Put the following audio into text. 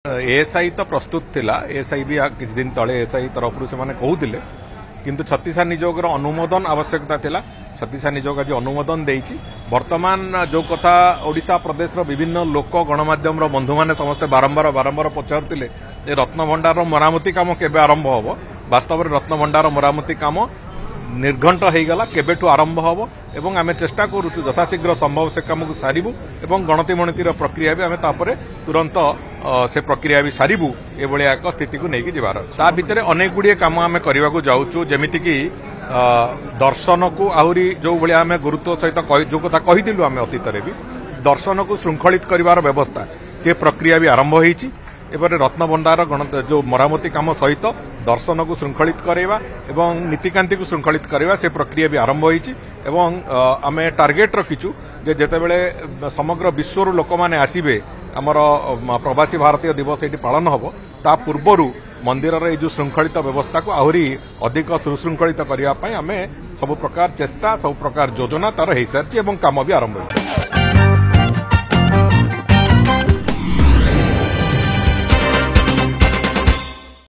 ASI तो प्रस्तुत थिला एएसआई भी किछ दिन तले एएसआई तरफ से माने कहूतिले किंतु छत्तीसा निजोगर अनुमोदन आवश्यकता थिला। छत्तीसा निजोग आज अनुमोदन देइछि। वर्तमान जो कथा ओडिशा प्रदेश रो विभिन्न लोक गणमाध्यम रो बंधु माने समस्त बारंबार पचारतिले ए रत्न भंडार मरामती काम केबे आरंभ होबो। वास्तव में रत्न भंडार मरामती काम निर्घंट हो गला केबेठू आरंभ होबो एवं आमे चेष्टा करूछु यथाशीघ्र संभव से काम को सारिबु एवं गणति मणितिर प्रक्रिया भी आमे तापरे तुरंत से प्रक्रिया भी सारिबु एभलिया एक स्थिति को नेकी जिबार ता भितरे अनेक गुडिये काम आमे करिवा को जाउछु जेमिति कि दर्शन को आहुरी जो भलिया आमे गुरुत्व सहित जो कथा कहिदिलु आमे अतीतरे भी दर्शन को श्रृंखलित करिवार व्यवस्था से प्रक्रिया भी आरंभ होईछि। एबारे रत्न भंडार जो मरामती काम सहित दर्शन को श्रृंखलित करवा एवं नीतिकांति को श्रृंखलित करवा से प्रक्रिया भी आरंभ होईछि एवं आमे टार्गेट रखिछु जे जेतेबेले समग्र विश्वर लोक माने आसीबे आमर प्रवासी भारतीय दिवस एटी पालन होबो ता पूर्वरु मंदिर रे जो श्रृंखलित व्यवस्था को आहुरी अधिक सुशृंखलित करबा पई आमे सब प्रकार चेष्टा सब प्रकार योजना तार हेई सारछि एवं काम भी आरंभ होईछि।